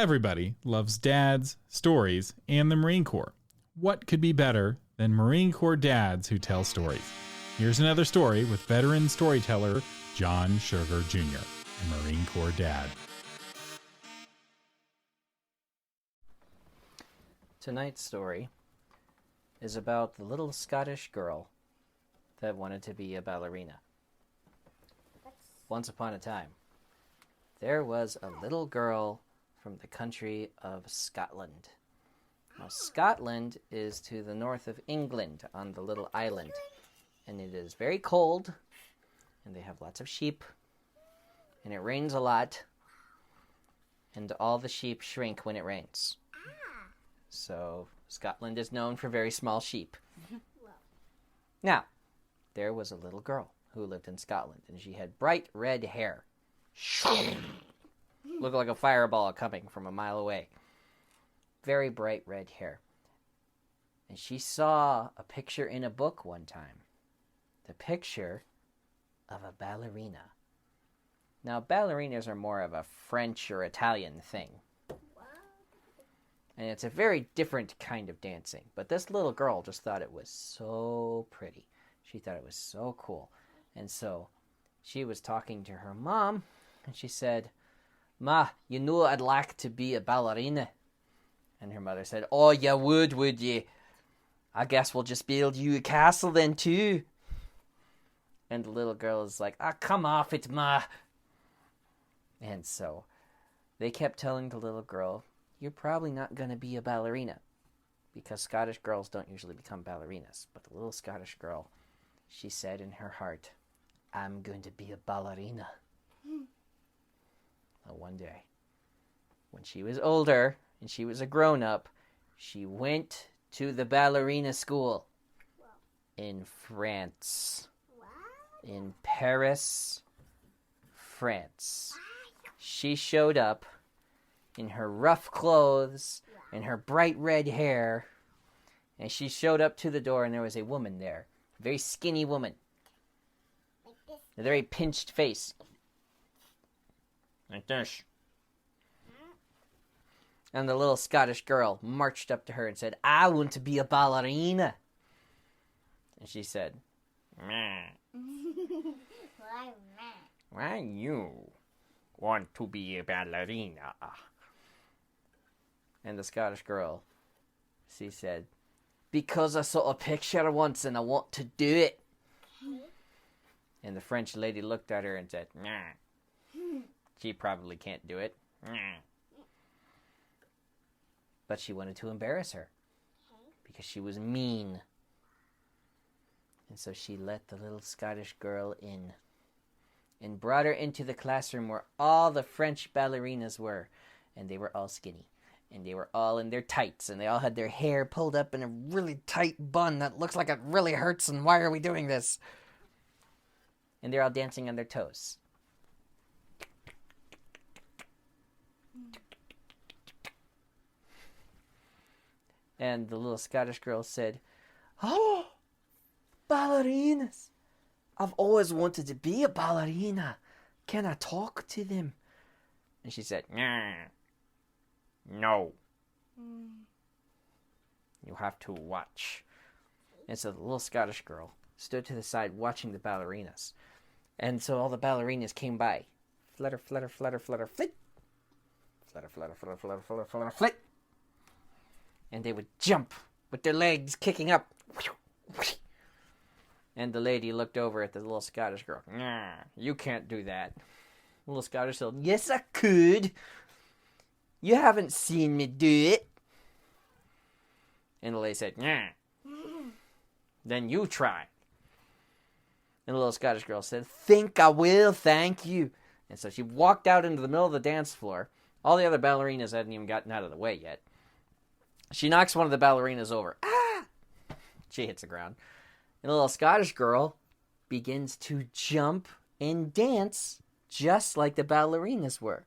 Everybody loves dads, stories, and the Marine Corps. What could be better than Marine Corps dads who tell stories? Here's another story with veteran storyteller John Sugar Jr., a Marine Corps dad. Tonight's story is about the little Scottish girl that wanted to be a ballerina. Once upon a time, there was a little girl from the country of Scotland. Now, Scotland is to the north of England on the little island, and it is very cold, and they have lots of sheep, and it rains a lot, and all the sheep shrink when it rains. So, Scotland is known for very small sheep. Now, there was a little girl who lived in Scotland, and she had bright red hair. Looked like a fireball coming from a mile away. Very bright red hair. And she saw a picture in a book one time. The picture of a ballerina. Now, ballerinas are more of a French or Italian thing. And it's a very different kind of dancing. But this little girl just thought it was so pretty. She thought it was so cool. And so she was talking to her mom, and she said, "Ma, you know I'd like to be a ballerina." And her mother said, "Oh, you would you? I guess we'll just build you a castle then too." And the little girl is like, "Come off it, Ma." And so they kept telling the little girl, "You're probably not going to be a ballerina," because Scottish girls don't usually become ballerinas. But the little Scottish girl, she said in her heart, "I'm going to be a ballerina." Well, one day, when she was older and she was a grown-up, she went to the ballerina school in France. In Paris, France. She showed up in her rough clothes and her bright red hair, and she showed up to the door, and there was a woman there, a very skinny woman, a very pinched face, like this. And the little Scottish girl marched up to her and said, "I want to be a ballerina." And she said, "Meh." "Why you want to be a ballerina?" And the Scottish girl, she said, "Because I saw a picture once and I want to do it." And the French lady looked at her and said, "Nah, she probably can't do it." Nah. But she wanted to embarrass her because she was mean. And so she let the little Scottish girl in and brought her into the classroom where all the French ballerinas were. And they were all skinny. And they were all in their tights. And they all had their hair pulled up in a really tight bun that looks like it really hurts. And why are we doing this? And they're all dancing on their toes. And the little Scottish girl said, "Oh, ballerinas. I've always wanted to be a ballerina. Can I talk to them?" And she said, "Nah, no. You have to watch." And so the little Scottish girl stood to the side watching the ballerinas. And so all the ballerinas came by. Flutter, flutter, flutter, flutter, flit. Flutter, flutter, flutter, flutter, flutter, flutter, flit. And they would jump with their legs kicking up. And the lady looked over at the little Scottish girl. "Nah, you can't do that." The little Scottish girl, "Yes, I could. You haven't seen me do it." And the lady said, "Nah. Then you try." And the little Scottish girl said, "Think I will, thank you." And so she walked out into the middle of the dance floor. All the other ballerinas hadn't even gotten out of the way yet. She knocks one of the ballerinas over. Ah! She hits the ground. And the little Scottish girl begins to jump and dance just like the ballerinas were.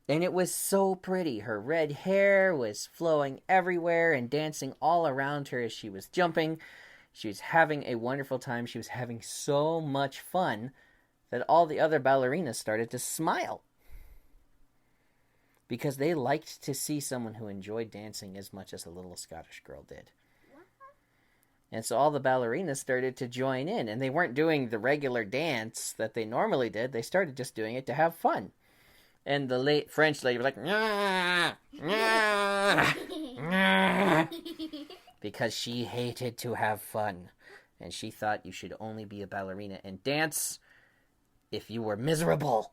And it was so pretty. Her red hair was flowing everywhere and dancing all around her as she was jumping. She was having a wonderful time. She was having so much fun that all the other ballerinas started to smile. because they liked to see someone who enjoyed dancing as much as the little Scottish girl did. And so all the ballerinas started to join in, and they weren't doing the regular dance that they normally did. They started just doing it to have fun. And the late French lady was like, "Nyah, nyah, nyah," because she hated to have fun. And she thought you should only be a ballerina and dance if you were miserable.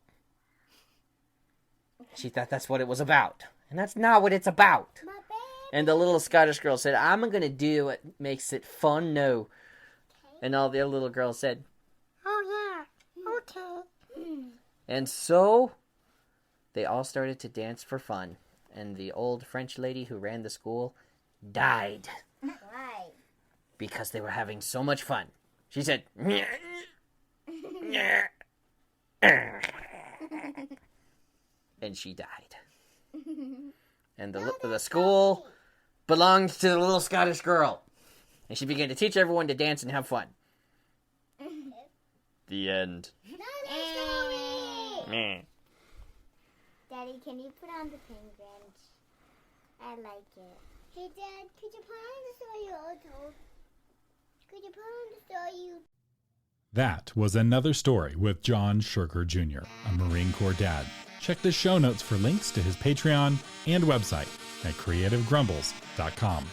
She thought that's what it was about. And that's not what it's about. And the little Scottish girl said, I'm going to do what makes it fun, no. And all the other little girls said, oh, yeah, okay. And so they all started to dance for fun. And the old French lady who ran the school died. Why? Because they were having so much fun. She said, "Nyah, nyah." And she died. And the school belonged to the little Scottish girl. And she began to teach everyone to dance and have fun. The end. Story. Daddy, can you put on the penguins? I like it. Hey, Dad, could you put on the story you all told? Could you put on the story you... That was another story with John Sugar Jr., a Marine Corps dad. Check the show notes for links to his Patreon and website at creativegrumbles.com.